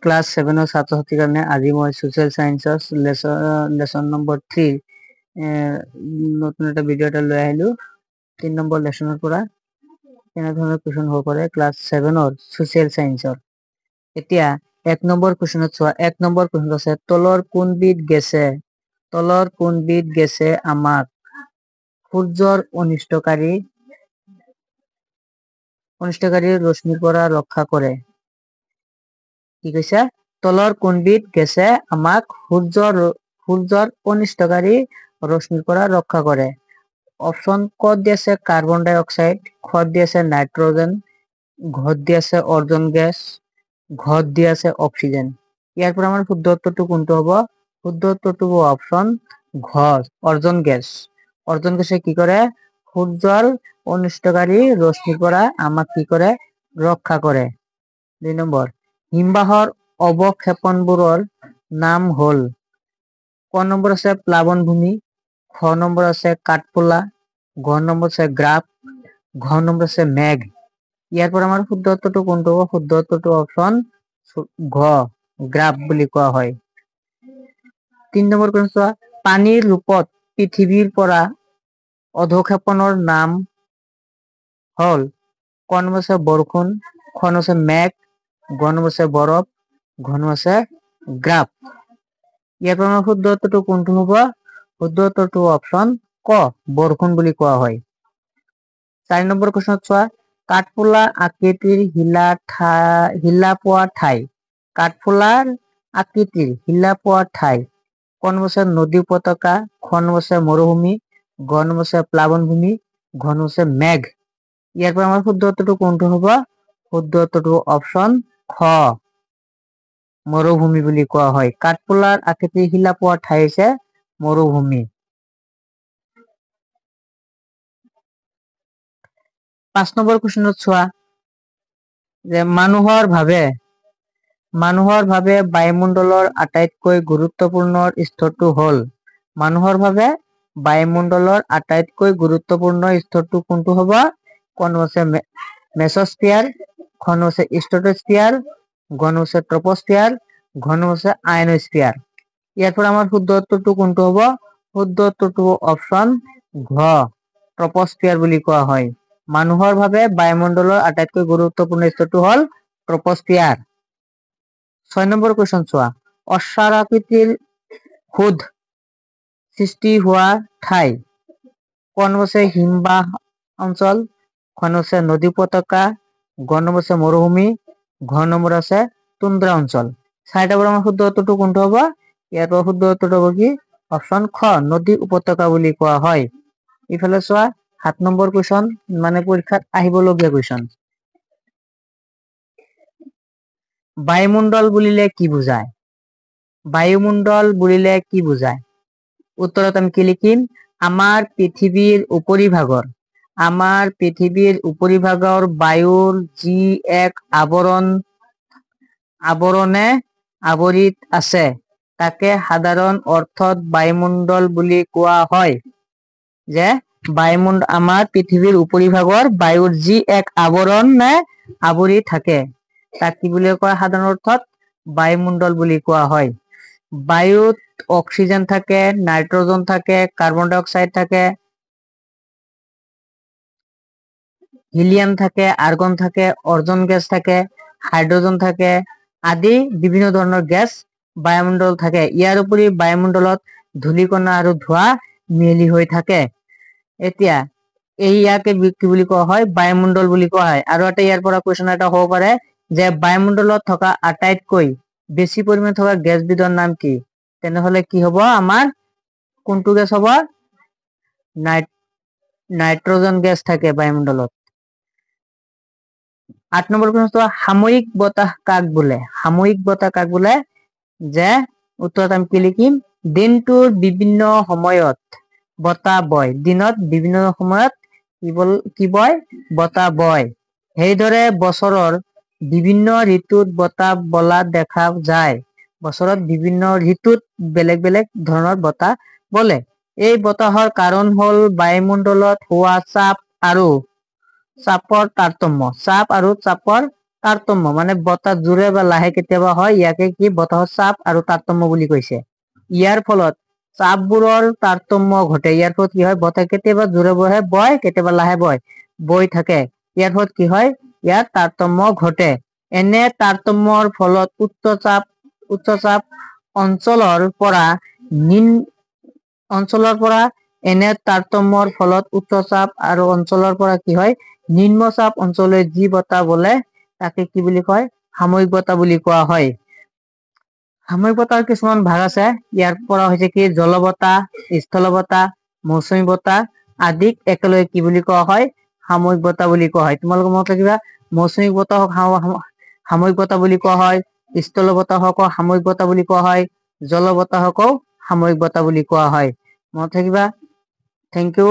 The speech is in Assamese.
ক্লাস 7 ৰ ছাত্ৰ ছাত্ৰীৰ কাৰণে আজি মই সোশ্যাল সায়েন্সৰ লেসন নম্বৰ 3 নতুন এটা ভিডিও এটা লৈ আহিলো 3 নম্বৰ লেসনৰ পৰা কেনে ধৰণৰ কোৱেশ্চন হ'ব পাৰে ক্লাস 7 ৰ সোশ্যাল সায়েন্সৰ। এতিয়া 1 নম্বৰ কোৱেশ্চনত চোৱা 1 নম্বৰ কোৱেশ্চন আছে তলৰ কোনবিধ গেছে আমাক সূৰ্যৰ অনিষ্টকাৰী ৰশ্মিৰ পৰা ৰক্ষা কৰে। কি কৈছে তলৰ কোনবিধ গেছে আমাক সূৰ্যৰ অনিষ্টকাৰী ৰশ্মিৰ পৰা ৰক্ষা কৰে। অপশন ক দি আছে কাৰ্বন ডাই অক্সাইড, খ দি আছে নাইট্ৰজেন, ঘ দি আছে অৰ্জন গেছ, ঘ দি আছে অক্সিজেন। ইয়াৰ পৰা আমাৰ শুদ্ধ উত্তৰটো কোনটো হ'ব? শুদ্ধ উত্তৰটো হ'ব অপশন ঘ অৰ্জন গেছ। অৰ্জন গেছে কি কৰে সূৰ্যৰ অনিষ্টকাৰী ৰশ্মিৰ পৰা আমাক কি কৰে ৰক্ষা কৰে। 2 নম্বৰ হিমবাহৰ অৱক্ষেপণবোৰৰ নাম হল ক নম্বৰ আছে প্লাবন ভূমি, খ নম্বৰ আছে কাঠফুলা, গ নম্বৰ আছে গ্ৰাফ, ঘ নম্বৰ আছে মেঘ। ইয়াৰ পৰা আমাৰ শুদ্ধ উত্তৰটো কোনটো হ'ব? শুদ্ধ উত্তৰটো অপশন ঘ গ্ৰাফ বুলি কোৱা হয়। 3 নম্বৰ কোৱেশ্চন চোৱা পানীৰ ৰূপত পৃথিৱীৰ পৰা অধক্ষেপণৰ নাম হল ক নম্বৰ আছে বৰষুণ, খ নম্বৰ আছে মেঘ, গ নম্বৰ আছে বৰফ, ঘ নম্বৰ আছে গ্ৰাফ। ইয়াৰ পৰা শুদ্ধ উত্তৰটো কোনটো হ'ব? শুদ্ধ উত্তৰটো অপশন ক বৰষুণ বুলি কোৱা হয়। 4 নম্বৰ কোৱেশ্চনত চোৱা কাঠফুলা আকৃতিৰ শিলা পোৱা ঠাই কাঠফুলাৰ আকৃতিৰ শিলা পোৱা ঠাই ক নম্বৰ আছে নদী উপত্যকা, খ নম্বৰ আছে মৰুভূমি, গ নম্বৰ আছে প্লাবন ভূমি, ঘ নম্বৰ আছে মেঘ। ইয়াৰ পৰা আমাৰ শুদ্ধ উত্তৰটো কোনটো হ'ব? শুদ্ধ উত্তৰটো অপশন খ মৰুভূমি বুলি কোৱা হয়। কাঠফুলাৰ আকৃতিৰ শিলা পোৱা ঠাই হৈছে মৰুভূমি। 5 নম্বৰ কোৱেশ্চনত চোৱা যে মানুহৰ ভাৱে বায়ুমণ্ডলৰ আটাইতকৈ গুৰুত্বপূৰ্ণ স্তৰটো হল কোনটো হ'ব? ক নম্বৰ আছে মেসোস্ফিয়াৰ, খ নম্বৰ আছে স্ট্ৰেটোস্ফিয়াৰ, গ নম্বৰ আছে ট্ৰপোস্ফিয়াৰ, ঘ নম্বৰ আছে আয়নোস্ফিয়াৰ। ইয়াৰ পৰা আমাৰ শুদ্ধ উত্তৰটো কোনটো হ'ব? শুদ্ধ উত্তৰটো অপশন ঘ ট্ৰপোস্ফিয়াৰ বুলি কোৱা হয়। মানুহৰ বাবে বায়ুমণ্ডলৰ আটাইতকৈ গুৰুত্বপূৰ্ণ স্তৰটো হল ট্ৰপোস্ফিয়াৰ। 6 নম্বৰ কোৱেশ্চন চোৱা অশ্বাৰকৃতিৰ শোধ সৃষ্টি হোৱা ঠাই ক নম্বৰ আছে হিমবাহ অঞ্চল, খ নম্বৰ আছে নদী উপত্যকা, গ নম্বৰ আছে মৰুভূমি, ঘ নম্বৰ আছে তুন্দ্ৰা অঞ্চল। 4 নম্বৰ শুদ্ধ উত্তৰটো কোনটো হ'ব? ইয়াৰ পৰা শুদ্ধ উত্তৰটো হ'ব কি অপশন খ নদী উপত্যকা বুলি কোৱা হয়। ইফালে চোৱা 7 নম্বৰ কুৱেশ্চন মানে পৰীক্ষাত আহিবলগীয়া কুৱেশ্চন বায়ুমণ্ডল বুলিলে কি বুজায়? বায়ুমণ্ডল বুলিলে কি বুজায়? উত্তৰত আমি কি লিখিম? আমাৰ পৃথিৱীৰ উপৰিভাগৰ বায়ুৰ যি এক আৱৰণে আৱৰি আছে তাকে সাধাৰণ অৰ্থত বায়ুমণ্ডল বুলি কোৱা হয়। যে আমাৰ পৃথিৱীৰ উপৰিভাগৰ বায়ুৰ যি এক আৱৰণে আৱৰি থাকে তাক কি বুলি কোৱা সাধাৰণ অৰ্থত? বায়ুমণ্ডল বুলি কোৱা হয়। বায়ুত অক্সিজেন থাকে, নাইট্ৰজেন থাকে, কাৰ্বন ডাই অক্সাইড থাকে, হিলিয়াম থাকে, আৰ্গন থাকে, অৰ্জন গেছ থাকে, হাইড্ৰজেন থাকে আদি বিভিন্ন ধৰণৰ গেছ বায়ুমণ্ডল থাকে। ইয়াৰ উপৰি বায়ুমণ্ডলত ধূলিকণা আৰু ধোঁৱা মিহলি হৈ থাকে। এতিয়া ইয়াকে কি বুলি কোৱা হয়? বায়ুমণ্ডল বুলি কোৱা হয়। আৰু এটা ইয়াৰ পৰা কুৱেশ্চন এটা হ'ব পাৰে যে বায়ুমণ্ডলত থকা আটাইতকৈ বেছি পৰিমাণে থকা গেছবিধৰ নাম কি? তেনেহলে কি হ'ব আমাৰ কোনটো গেছ হ'ব? নাইট্ৰজেন গেছ থাকে বায়ুমণ্ডলত। 8 নম্বৰ প্ৰশ্নটো সাময়িক বতাহ কাক বোলে? সাময়িক বতাহ কাক বোলে? যে উত্তৰত আমি কি লিখিম? দিনটোৰ বিভিন্ন সময়ত বতাহ বয়। দিনত বিভিন্ন সময়ত কি বয়? বতাহ বয়। সেইদৰে বছৰৰ বিভিন্ন ঋতুত বতাহ বলা দেখা যায়। বছৰত বিভিন্ন ঋতুত বেলেগ বেলেগ ধৰণৰ বতাহ বলে। এই বতাহৰ কাৰণ হল বায়ুমণ্ডলত হোৱা চাপ আৰু চাপৰ তাৰতম্য। তাৰতম্য মানে বতাহ জোৰে বা লাহে কেতিয়াবা হয়, ইয়াকে কি বতাহৰ চাপ আৰু তাৰতম্য বুলি কৈছে। ইয়াৰ ফলত চাপবোৰৰ তাৰতম্য ঘটে। ইয়াৰ ফলত কি হয়, বতাহ কেতিয়াবা জোৰে বয়, কেতিয়াবা লাহে বৈ থাকে। ইয়াৰ ফলত কি হয়, ইয়াৰ তাৰতম্য ঘটে। এনে তাৰতম্যৰ ফলত উচ্চ চাপ অঞ্চলৰ পৰা এনে তাৰতম্যৰ ফলত উচ্চ চাপ আৰু অঞ্চলৰ পৰা কি হয়, নিম্ন চাপ অঞ্চললৈ যি বতাহ বলে তাকে কি বুলি কয়, সাময়িক বতাহ বুলি কোৱা হয়। সাময়িক বতাহৰ কিছুমান ভাগ আছে। ইয়াৰ পৰা হৈছে কি জলবতাহ, স্থল বতাহ, মৌচুমী বতাহ আদিক একেলগে কি বুলি কোৱা হয়, সাময়িক বতাহ বুলি কোৱা হয়। তোমালোকে মনত ৰাখিবা, মৌচুমী বতাহক সাময়িক বতাহ বুলি কোৱা হয়, স্থল বতাহকো সাময়িক বতাহ বুলি কোৱা হয়, জল বতাহকো সাময়িক বতাহ বুলি কোৱা হয়। মনত ৰাখিবা। Thank U.